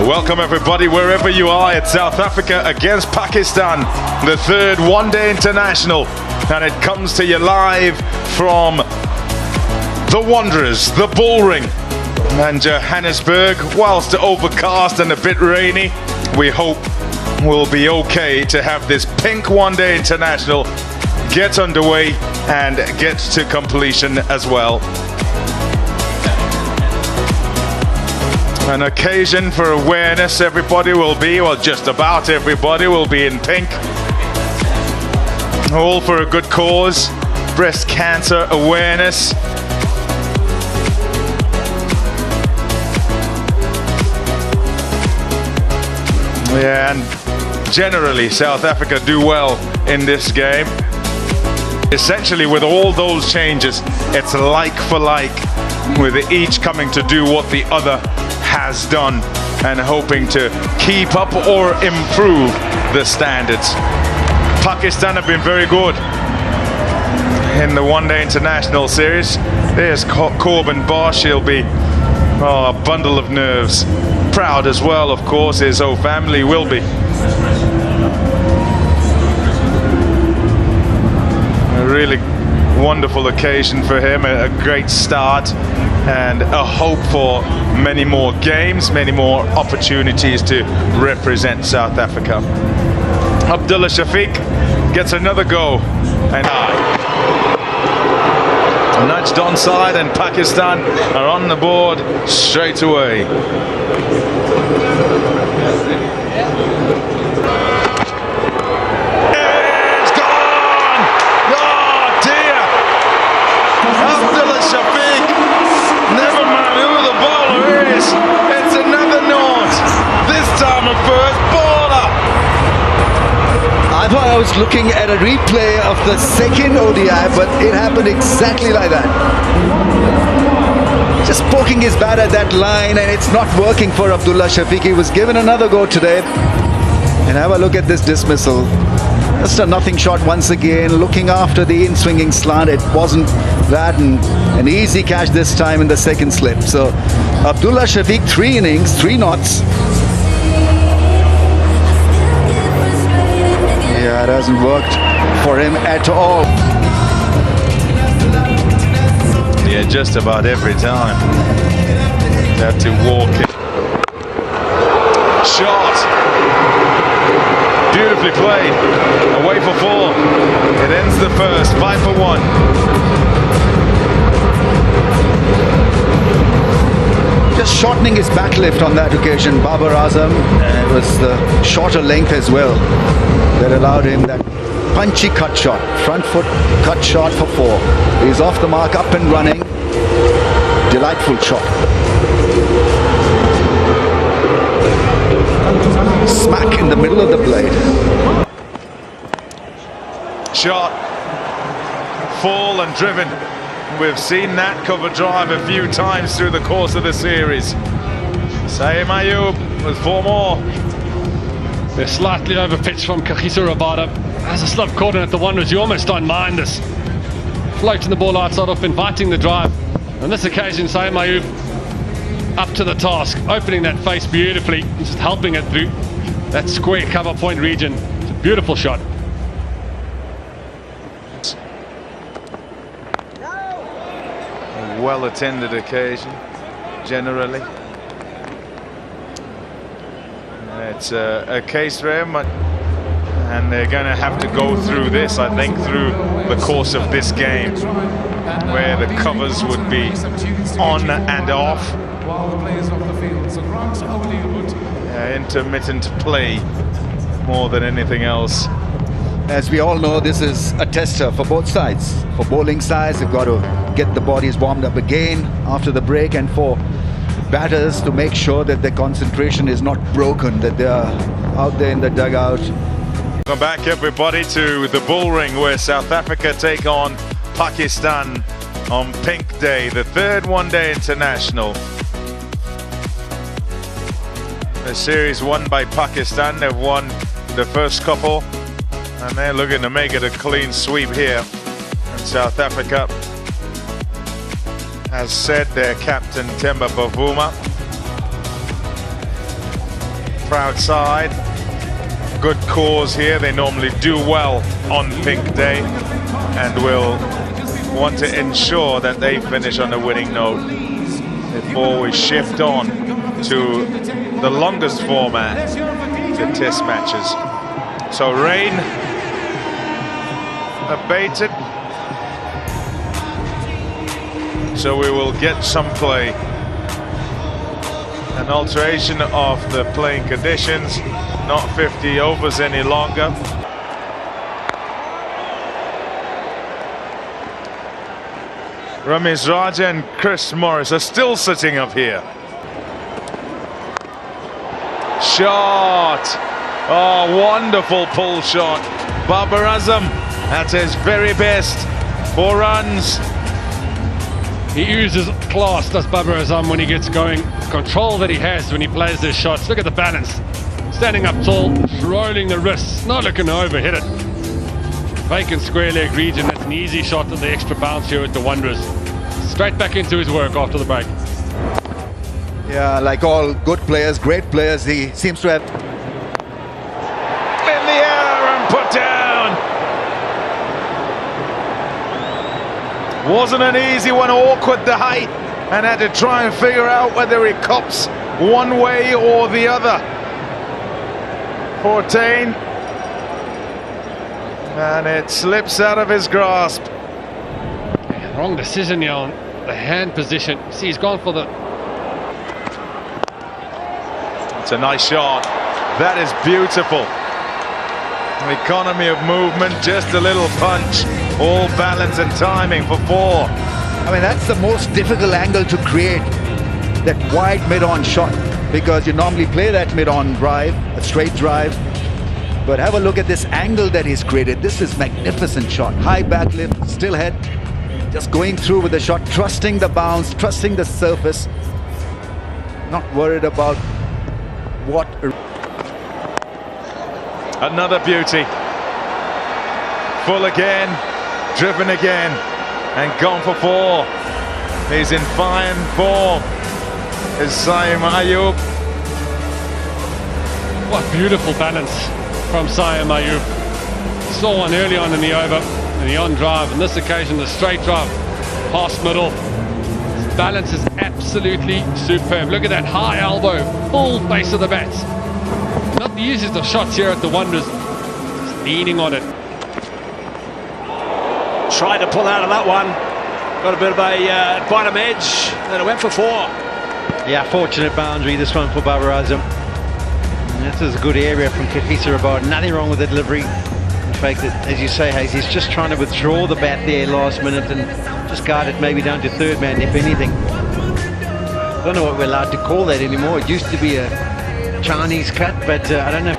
Welcome everybody, wherever you are. It's South Africa against Pakistan, the third one-day international, and it comes to you live from the Wanderers, the Bullring, and Johannesburg. Whilst overcast and a bit rainy, we hope we'll be okay to have this pink one-day international get underway and get to completion as well. An occasion for awareness. Everybody will be, well, just about everybody will be in pink. All for a good cause, breast cancer awareness. Yeah, and generally South Africa do well in this game. Essentially, with all those changes, it's like for like, with each coming to do what the other has done and hoping to keep up or improve the standards. Pakistan have been very good in the one-day international series. There's Corbin Bosch. He'll be a bundle of nerves. Proud as well, of course, his whole family will be. A really wonderful occasion for him, a great start, and a hope for many more games, many more opportunities to represent South Africa. Abdullah Shafiq gets another go, and nudged onside, and Pakistan are on the board straight away. I thought I was looking at a replay of the second ODI, but it happened exactly like that. Just poking his bat at that line, and it's not working for Abdullah Shafiq. He was given another go today. And have a look at this dismissal. Just a nothing shot once again, looking after the in-swinging slant. It wasn't that, and an easy catch this time in the second slip. So Abdullah Shafiq, 3 innings, 3 knots. Yeah, it hasn't worked for him at all. Yeah, just about every time. You have to walk it. Shot. Beautifully played. Away for 4. It ends the first. 5 for 1. Just shortening his back lift on that occasion, Babar Azam. It was the shorter length as well that allowed him that punchy cut shot, front foot cut shot for 4. He's off the mark, up and running. Delightful shot. Smack in the middle of the blade. Shot. Full and driven. We've seen that cover drive a few times through the course of the series. Saeem Ayub with 4 more. They're slightly over pitch from Kagiso Rabada. As a slip caught in at the Wanderers, you almost don't mind this. Floating the ball outside off, inviting the drive. On this occasion, Saeem Ayub up to the task, opening that face beautifully, just helping it through that square cover point region. It's a beautiful shot. A well-attended occasion, generally. It's a case for him, and they're going to have to go through this, I think, through the course of this game, where the covers would be on and off. Intermittent play more than anything else. As we all know, this is a tester for both sides. For bowling sides, they've got to get the bodies warmed up again after the break, and for batters to make sure that their concentration is not broken, that they are out there in the dugout. Welcome back everybody to the Bullring, where South Africa take on Pakistan on Pink Day, the third one-day international. The series won by Pakistan. They've won the first couple, and they're looking to make it a clean sweep here. And South Africa has said their captain Temba Bavuma proud side. Good cause here. They normally do well on Pink Day and will want to ensure that they finish on a winning note before we shift on to the longest format, the Test matches. So rain abated, so we will get some play. An alteration of the playing conditions, not 50 overs any longer. Ramesh Raja and Chris Morris are still sitting up here. Shot! Oh, wonderful pull shot. Babar Azam at his very best. 4 runs. He uses class, does Babar Azam, when he gets going. Control that he has when he plays his shots. Look at the balance. Standing up tall, rolling the wrists, not looking to overhit it. Vacant square leg region, that's an easy shot to the extra bounce here with the Wanderers. Straight back into his work after the break. Yeah, like all good players, great players, he seems to have... In the air and put down. Wasn't an easy one, awkward the height, and had to try and figure out whether he cops one way or the other. Fortain, and it slips out of his grasp. Wrong decision here on the hand position. See, he's gone for the... It's a nice shot. That is beautiful. Economy of movement, just a little punch. All balance and timing for 4. I mean, that's the most difficult angle to create, that wide mid-on shot, because you normally play that mid-on drive, a straight drive. But have a look at this angle that he's created. This is magnificent shot. High back lift, still head, just going through with the shot, trusting the bounce, trusting the surface, not worried about what... Another beauty. Full again, driven again, and gone for 4. He's in fine form. Is Saim Ayub. What beautiful balance from Saim Ayub. Saw one early on in the over, in the on drive. On this occasion, the straight drive, past middle. His balance is absolutely superb. Look at that high elbow, full face of the bats. Not the easiest of shots here at the Wanderers. Just leaning on it. Tried to pull out of that one. Got a bit of a bottom edge. Then it went for 4. Yeah, fortunate boundary, this one for Babar Azam. This is a good area from Kagiso Rabada. Nothing wrong with the delivery. In fact, as you say, Hayes, he's just trying to withdraw the bat there last minute and just guide it maybe down to 3rd man, if anything. I don't know what we're allowed to call that anymore. It used to be a Chinese cut, but I don't know.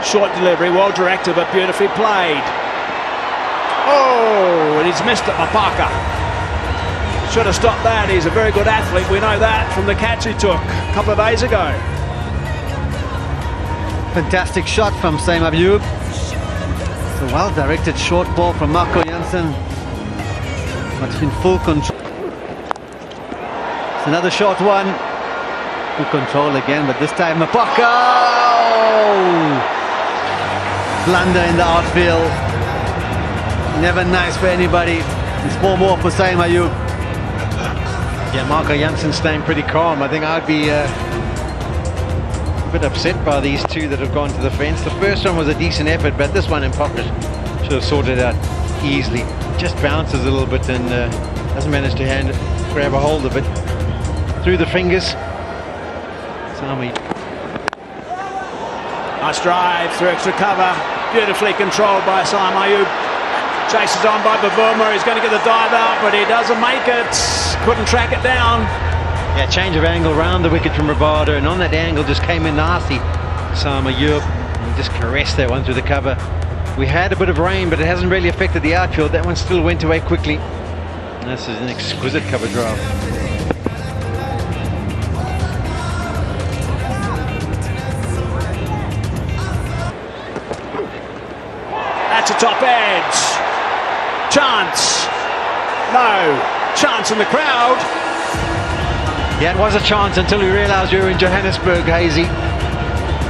Short delivery, well directed, but beautifully played. Oh, and he's missed it, Mapaka. Should have stopped that. He's a very good athlete. We know that from the catch he took a couple of days ago. Fantastic shot from Saim Ayub. It's a well-directed short ball from Marco Jansen. But in full control. It's another short one. Full control again, but this time Mapaka! Oh! Blunder in the outfield. Never nice for anybody. It's 4 more for Saim Ayub. Yeah, Marco Jansen staying pretty calm. I think I'd be a bit upset by these 2 that have gone to the fence. The first one was a decent effort, but this one in pocket should have sorted it out easily. Just bounces a little bit and doesn't manage to grab a hold of it. Through the fingers. Sami. Nice drive through extra cover. Beautifully controlled by Saim Ayub. Chases on by Bavuma. He's going to get the dive out, but he doesn't make it. Couldn't track it down. Yeah, change of angle round the wicket from Rabada, and on that angle just came in nasty. Saim Ayub and just caressed that one through the cover. We had a bit of rain, but it hasn't really affected the outfield. That one still went away quickly. And this is an exquisite cover drive. That's a top edge. Chance. No. Chance in the crowd. Yeah, it was a chance until we realised we were in Johannesburg, Hazy.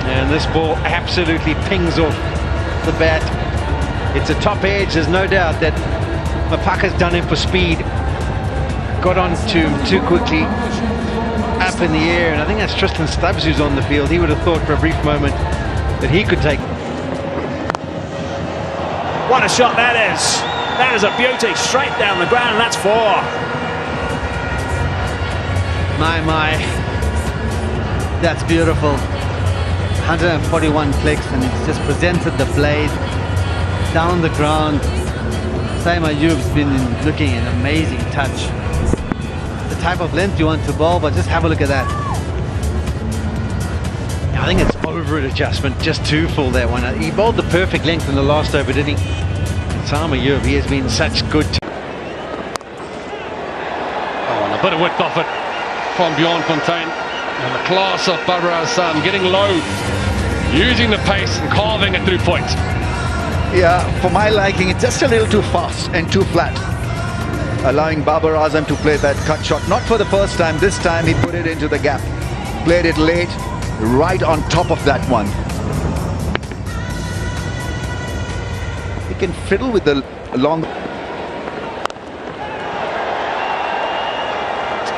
And this ball absolutely pings off the bat. It's a top edge, there's no doubt that Mapaka's done it for speed. Got on too quickly, up in the air, and I think that's Tristan Stubbs who's on the field. He would have thought for a brief moment that he could take. What a shot that is. That is a beauty, straight down the ground, and that's 4. My, that's beautiful. 141 clicks, and it's just presented the blade down the ground. Saim Ayoub's been looking an amazing touch. The type of length you want to bowl, but just have a look at that. I think it's over an adjustment, just too full that one. He bowled the perfect length in the last over, didn't he? Saim Ayoub, he has been such good. Oh, and a bit of width off it from Bjorn Fontaine. And the class of Babar Azam getting low, using the pace and carving it through point. Yeah, for my liking, it's just a little too fast and too flat. Allowing Babar Azam to play that cut shot. Not for the first time. This time he put it into the gap. Played it late, right on top of that one. He can fiddle with the long...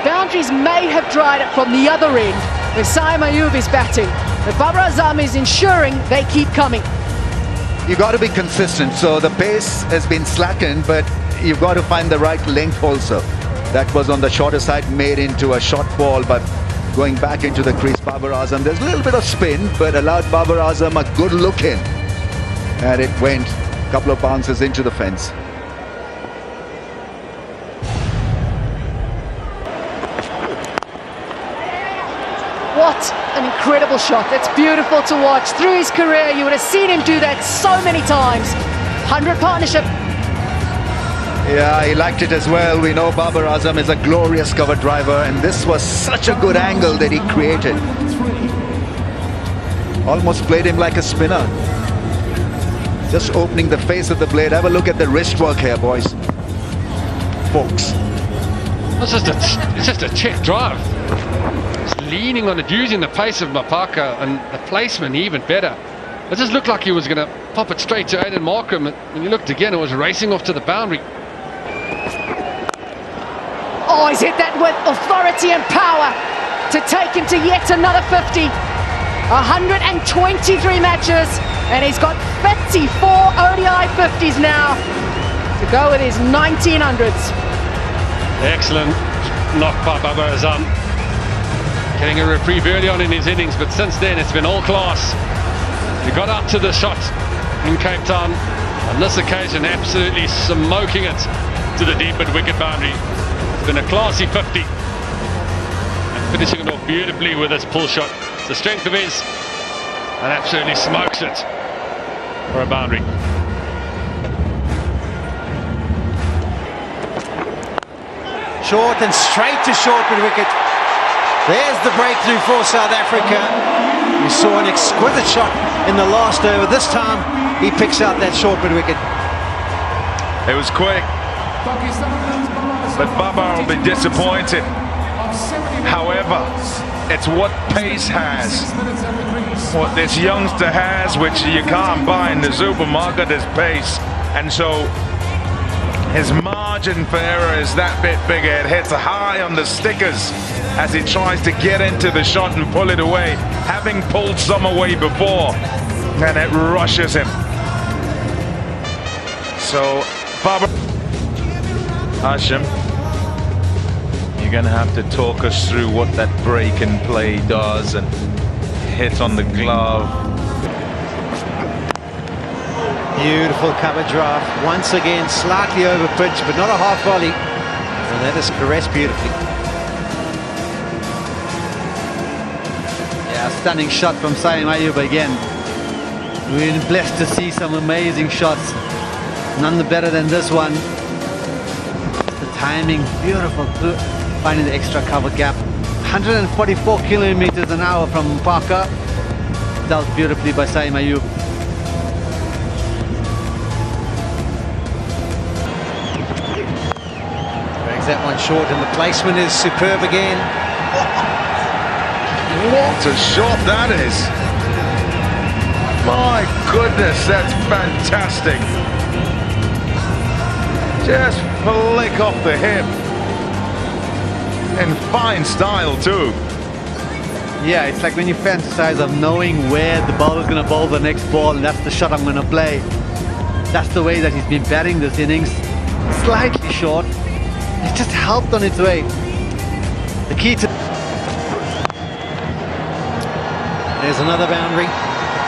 Boundaries may have dried up from the other end where Saim Ayoub is batting, but Babar Azam is ensuring they keep coming. You've got to be consistent, so the pace has been slackened, but you've got to find the right length also. That was on the shorter side, made into a short ball, but going back into the crease, Babar Azam, there's a little bit of spin, but allowed Babar Azam a good look in. And it went a couple of bounces into the fence. What an incredible shot. That's beautiful to watch. Through his career, you would have seen him do that so many times. 100 partnership. Yeah, he liked it as well. We know Babar Azam is a glorious cover driver, and this was such a good angle that he created. Almost played him like a spinner. Just opening the face of the blade. Have a look at the wrist work here, boys. Folks. It's just a check drive. It's leaning on it, using the pace of Mapaka, and the placement even better. It just looked like he was going to pop it straight to Aiden Markham. When you looked again, it was racing off to the boundary. Oh, he's hit that with authority and power to take him to yet another 50. 123 matches, and he's got 54 ODI 50s now to go with his 1900s. Excellent knock by Babar Azam. Getting a reprieve early on in his innings, but since then it's been all class. He got up to the shot in Cape Town. On this occasion, absolutely smoking it to the deep mid-wicket boundary. It's been a classy 50. And finishing it off beautifully with this pull shot. It's the strength of his, and absolutely smokes it for a boundary. Short and straight to short mid-wicket. There's the breakthrough for South Africa. We saw an exquisite shot in the last over. This time, he picks out that short mid-wicket. It was quick, but Babar will be disappointed. However, it's what pace has. What this youngster has, which you can't buy in the supermarket, is pace. And so his margin for error is that bit bigger. It hits high on the stickers as he tries to get into the shot and pull it away, having pulled some away before, and it rushes him. So, Babar, Hashim, you're going to have to talk us through what that break and play does and hit on the glove. Beautiful cover draft. Once again, slightly over pitch, but not a half volley. And that is caressed beautifully. Yeah, stunning shot from Saim Ayoub again. We've been blessed to see some amazing shots. None better than this one. The timing, beautiful. Finding the extra cover gap. 144 kilometers an hour from Parker. Dealt beautifully by Saim Ayoub. Drags that one short, and the placement is superb again. What a shot that is. My goodness, that's fantastic. Just flick off the hip. In fine style too. Yeah, it's like when you fantasize of knowing where the ball is going to bowl the next ball, and that's the shot I'm going to play. That's the way that he's been batting this innings. Slightly short. It's just helped on its way. The key to... There's another boundary.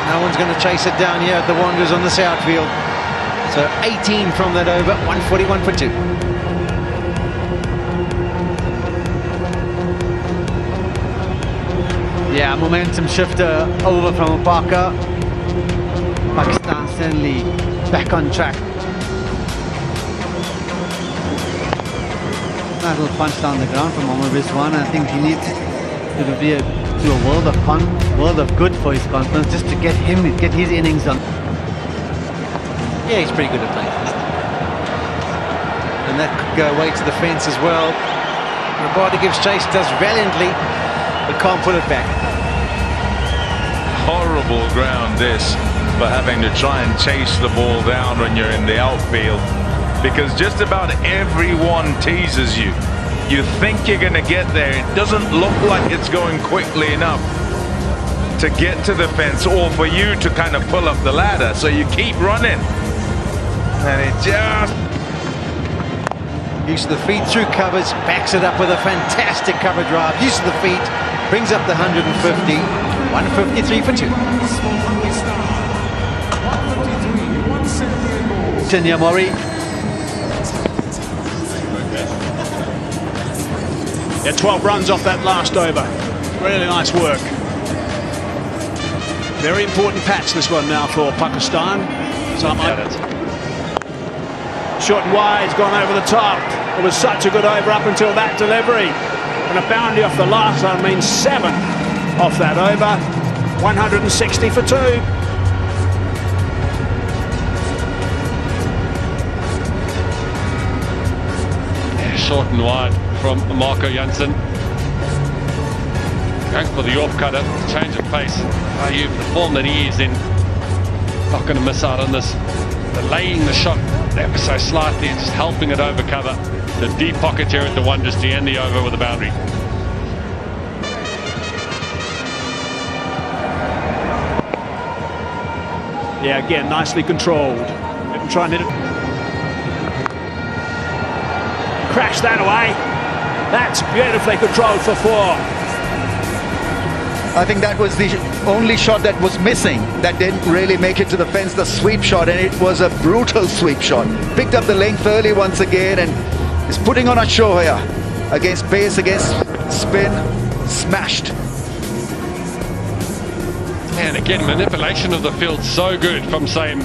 No one's going to chase it down here at the Wanderers on the outfield. So 18 from that over, 141 for 2. Yeah, momentum shifter over from Parker. Pakistan certainly back on track. Nice little punch down the ground from Mohammad Rizwan. I think he needs to be do a world of good for his confidence, just to get his innings on. Yeah, he's pretty good at playing. And that could go away to the fence as well. Rabada gives chase, does valiantly, but can't put it back. Horrible ground this for having to try and chase the ball down when you're in the outfield, because just about everyone teases you. You think you're going to get there. It doesn't look like it's going quickly enough to get to the fence or for you to kind of pull up the ladder. So you keep running. And it just... Use of the feet through covers, backs it up with a fantastic cover drive. Use of the feet, brings up the 150. 153 for 2. Tanya Mori. Yeah, 12 runs off that last over. Really nice work. Very important patch this one now for Pakistan. Short and wide's gone over the top. It was such a good over up until that delivery. And a boundary off the last one means 7 off that over. 160 for 2. Yeah, short and wide from Marco Jansen. Going for the off cutter, change of pace. Ayub, the form that he is in, not going to miss out on this. Delaying the shot ever so slightly and just helping it over cover. The deep pocket here at the Wanderers to end the over with a boundary. Yeah, again, nicely controlled. Didn't try and hit it. Crash that away. That's beautifully controlled for 4. I think that was the only shot that was missing, that didn't really make it to the fence, the sweep shot, and it was a brutal sweep shot. Picked up the length early once again and is putting on a show here. Against pace, against spin, smashed. And again, manipulation of the field so good from Saim.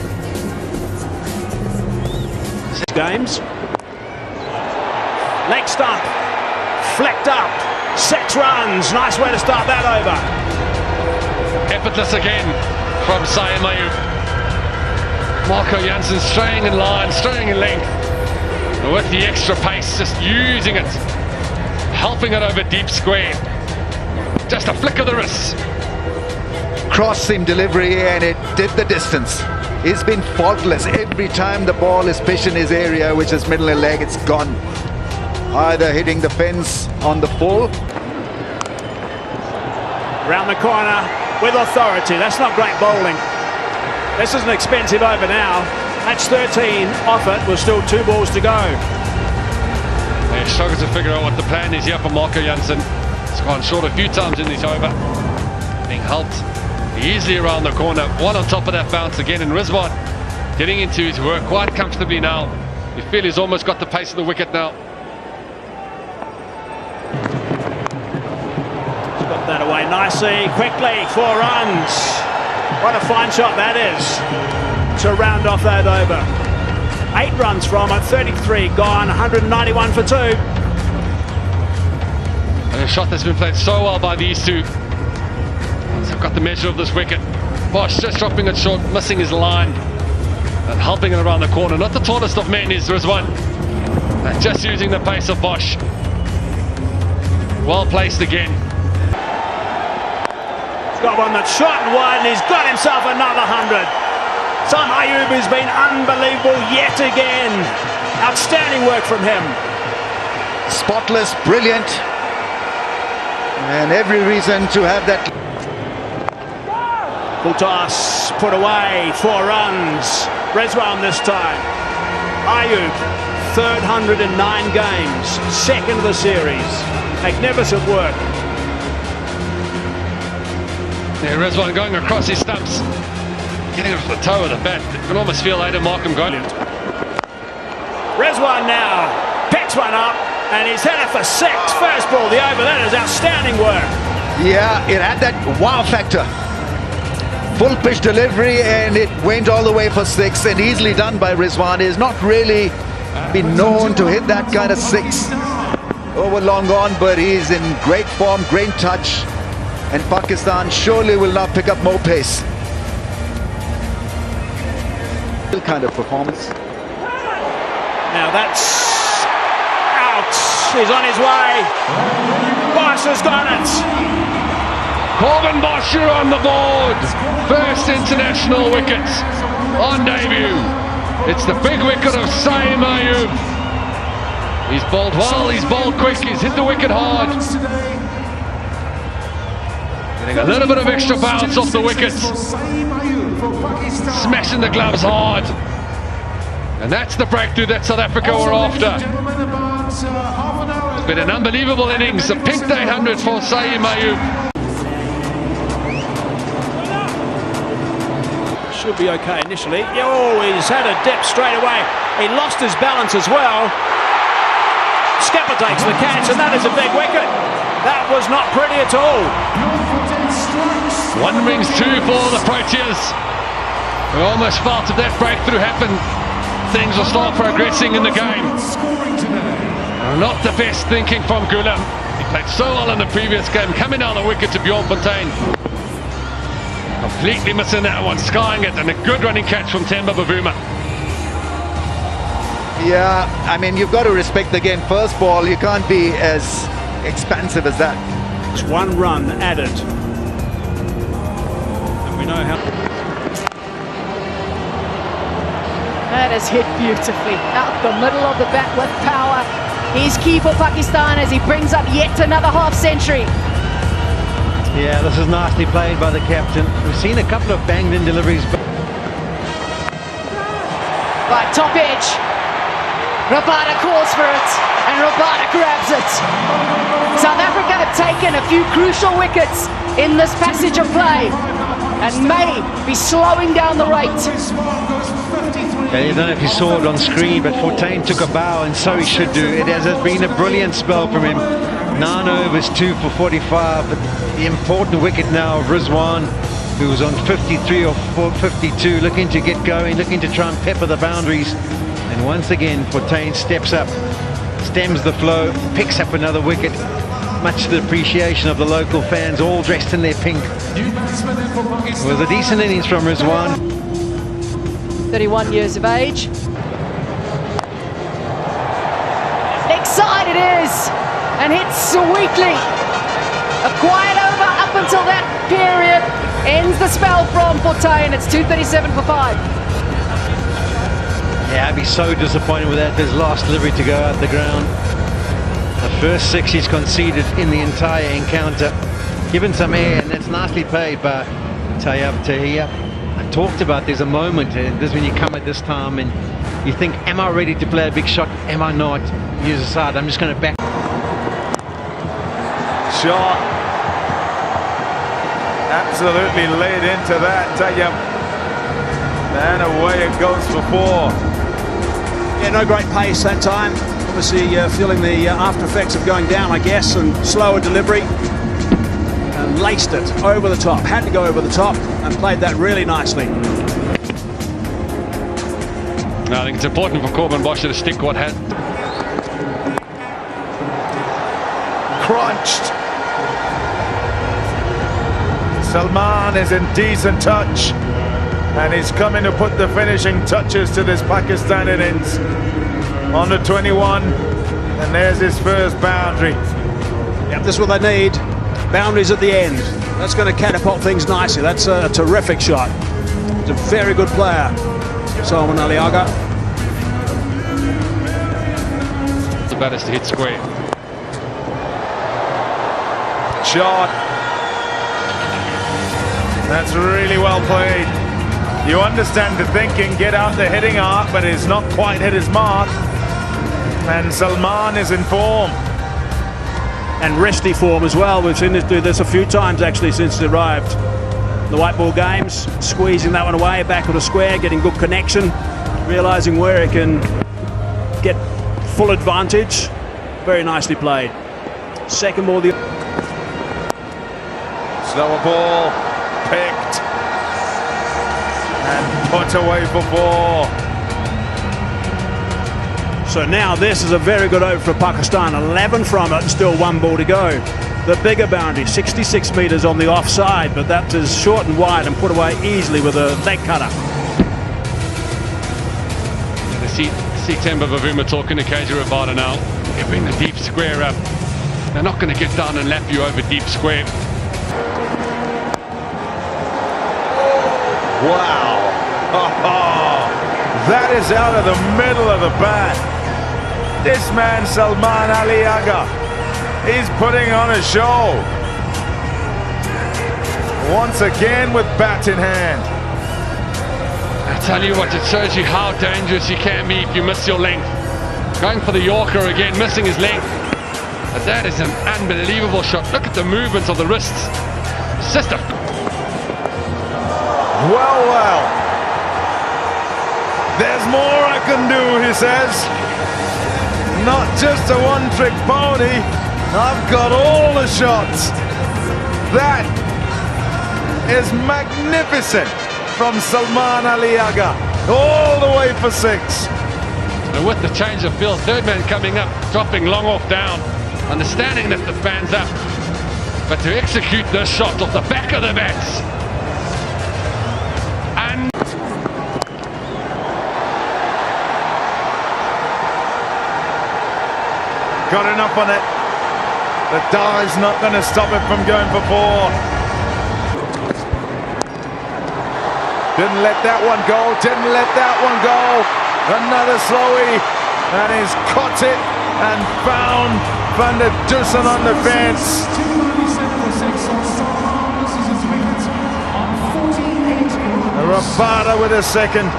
Games. Leg stump. Flecked up. 6 runs. Nice way to start that over. Effortless again from Saim Ayub. Marco Jansen straying in line, straying in length. And with the extra pace, just using it. Helping it over deep square. Just a flick of the wrist. Cross seam delivery and it did the distance. He's been faultless. Every time the ball is pitched in his area, which is middle and leg, it's gone. Either hitting the fence on the full. Round the corner with authority. That's not great bowling. This is an expensive over now. That's 13 off it with still 2 balls to go. They're struggling to figure out what the plan is here for Marco Jansen. He's gone short a few times in this over. Being helped easily around the corner. One on top of that bounce again, and Rizwan getting into his work quite comfortably now. You feel he's almost got the pace of the wicket now. He's got that away nicely, quickly, 4 runs. What a fine shot that is to round off that over. 8 runs from it, 33 gone, 191 for 2. And a shot that's been played so well by these two. So got the measure of this wicket. Bosch just dropping it short, missing his line and helping it around the corner. Not the tallest of men is Rizwan. And just using the pace of Bosch. Well placed again. He's got one that's shot and wide, and he's got himself another 100. Sam Ayub has been unbelievable yet again. Outstanding work from him. Spotless, brilliant, and every reason to have that. Bultas put away, 4 runs. Rezwan this time. Ayub, third 100 in 9 games, second of the series. Magnificent work. Yeah, Rezwan going across his stumps, getting it off the toe of the bat. You can almost feel Aidan Markham going. Rezwan now picks one up, and he's headed for 6. First ball, the over. That is outstanding work. Yeah, it had that wow factor. Full pitch delivery, and it went all the way for 6, and easily done by Rizwan. He's not really been known to hit that kind of 6 over long on, but he's in great form, great touch, and Pakistan surely will not pick up more pace. Kind of performance. Now that's out. He's on his way. Bosch has got it. Corbin Bosher on the board. First international wicket on debut. It's the big wicket of Saim Ayub. He's bowled well, he's bowled quick, he's hit the wicket hard. Getting a little bit of extra bounce off the wicket. Smashing the gloves hard. And that's the breakthrough that South Africa were after. It's been an unbelievable innings, a pink day 100 for Saim Ayub. Should be okay initially. Oh, he's had a dip straight away. He lost his balance as well. Skipper takes the catch, and that is a big wicket. That was not pretty at all. 1 rings 2 for the Proteas. We almost felt if that breakthrough happened, things will start progressing in the game. Not the best thinking from Gulam. He played so well in the previous game, coming down the wicket to Bjorn Fontaine. Completely missing that one, skying it, and a good running catch from Temba Bavuma. Yeah, I mean, you've got to respect the game. First ball, you can't be as expansive as that. It's 1 run added. And we know how... That is hit beautifully. Out the middle of the bat with power. He's key for Pakistan as he brings up yet another half-century. Yeah, this is nicely played by the captain. We've seen a couple of banged-in deliveries. Right, top edge. Rabada calls for it, and Rabada grabs it. South Africa have taken a few crucial wickets in this passage of play, and may be slowing down the rate. I don't know if you saw it on screen, but Fontaine took a bow, and so he should do. It has been a brilliant spell from him. 9 overs, 2 for 45, but the important wicket now of Rizwan, who was on 53 or 52, looking to get going, looking to try and pepper the boundaries. And once again, Fontaine steps up, stems the flow, picks up another wicket, much to the appreciation of the local fans, all dressed in their pink. It was a decent innings from Rizwan. 31 years of age. Next side it is, and hits sweetly. A quiet over up until that period. Ends the spell from Fontaine. It's 2:37 for 5. Yeah, I'd be so disappointed with that, his last delivery to go out the ground. The first 6 he's conceded in the entire encounter. Given some air, and that's nicely played by Tayyab Tahir. I talked about there's a moment, and this is when you come at this time and you think, am I ready to play a big shot? Am I not? Use a side, I'm just going to back. Shot. Absolutely laid into that, Tayyab. And away it goes for 4. Yeah, no great pace that time. Obviously feeling the after effects of going down, I guess, and slower delivery. And laced it over the top. Had to go over the top and played that really nicely. I think it's important for Corbin Bosher to stick what had. Crunched. Salman is in decent touch, and he's coming to put the finishing touches to this Pakistan innings. On the 21, and there's his first boundary Yep, this is what they need. Boundaries at the end. That's going to catapult things nicely. That's a terrific shot. He's a very good player, Salman Aliaga. The batters to hit square. Shot. That's really well played. You understand the thinking, get out the hitting arc, but it's not quite hit his mark. And Salman is in form. And resty form as well. We've seen this do this a few times actually since it arrived. The white ball games, squeezing that one away, back of the square, getting good connection, realising where it can get full advantage. Very nicely played. Second ball, the Slower ball, picked and put away for 4. So now this is a very good over for Pakistan. 11 from it and still 1 ball to go. The bigger boundary, 66 metres on the offside, but that is short and wide and put away easily with a leg cutter. See Temba Bavuma talking to KJ Rabada now. They bring the deep square up. They're not going to get down and lap you over deep square. Wow. That is out of the middle of the bat. This man, Salman Aliaga, he's putting on a show. Once again with bat in hand. I tell you what, it shows you how dangerous you can be if you miss your length. Going for the Yorker again, missing his length. But that is an unbelievable shot. Look at the movements of the wrists. It's just a... Well. There's more I can do, he says. Not just a one-trick pony. I've got all the shots. That is magnificent from Salman Aliaga. All the way for 6. And with the change of field, third man coming up, dropping long off down, understanding that the fan's up. But to execute this shot off the back of the bats. And got enough on it. The dive's not going to stop it from going for 4. Didn't let that one go. Didn't let that one go. Another slowie. And he's caught it and found Van der Dussen on the fence. Rabada with a second.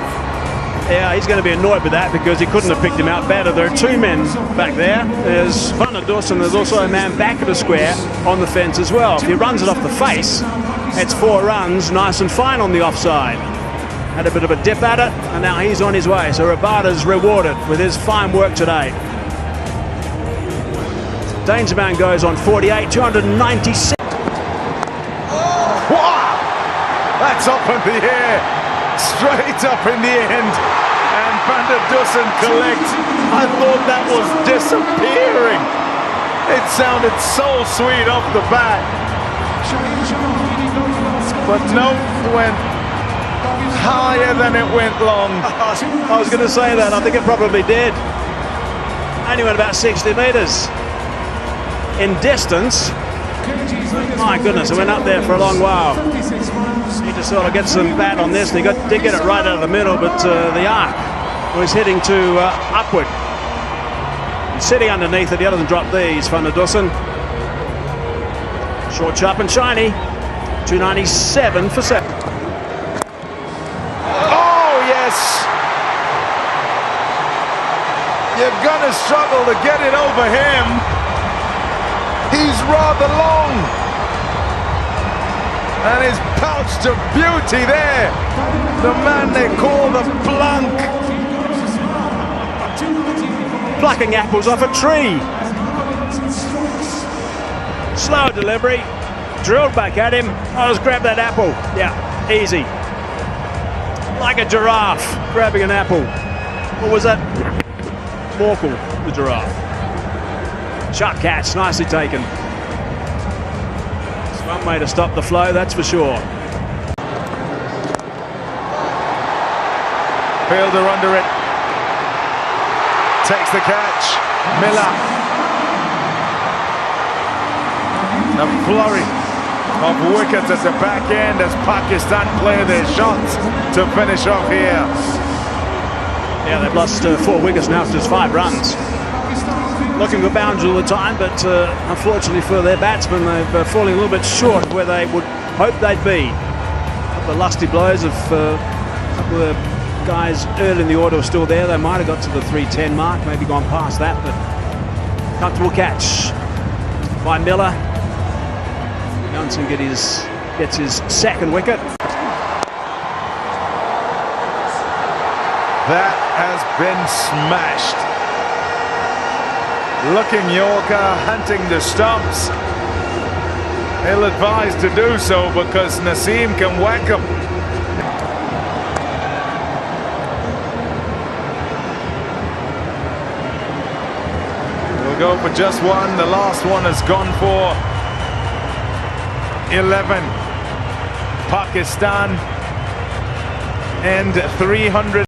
Yeah, he's going to be annoyed with that because he couldn't have picked him out better. There are 2 men back there. There's Van der Dussen. There's also a man back of the square on the fence as well. If he runs it off the face, it's 4 runs, nice and fine on the offside. Had a bit of a dip at it, and now he's on his way. So Rabada's rewarded with his fine work today. Dangerman goes on 48, 296. Wow! That's up in the air. Straight up in the end. And Van der Dussen collects. I thought that was disappearing. It sounded so sweet off the bat. But no, it went higher than it went long. I was going to say that. I think it probably did. Only went about 60 metres. In distance, my goodness, it went up there for a long while. Need to sort of get some bat on this, and he did get it right out of the middle, but the arc was heading to upward. He's sitting underneath it, he doesn't drop these, Van der Dussen. Short, sharp and shiny, 297 for 7. Oh, yes! You're gonna struggle to get it over him. He's rather long. And his pouch to beauty there. The man they call the Blanc. Plucking apples off a tree. Slow delivery. Drilled back at him. Oh, just grab that apple. Yeah, easy. Like a giraffe grabbing an apple. What was that? Morkel, the giraffe. Sharp catch, nicely taken. It's one way to stop the flow, that's for sure. Fielder under it. Takes the catch. Miller. A flurry of wickets at the back end as Pakistan play their shots to finish off here. Yeah, they've lost 4 wickets now, just 5 runs. Looking for boundaries all the time, but unfortunately for their batsmen, they're falling a little bit short of where they would hope they'd be. A couple of lusty blows of a couple of guys early in the order were still there. They might have got to the 310 mark, maybe gone past that, but comfortable catch by Miller. Johnson gets his second wicket. That has been smashed. Looking Yorker, hunting the stumps. Ill-advised to do so because Naseem can whack him. We'll go for just one. The last one has gone for 11. Pakistan and 300.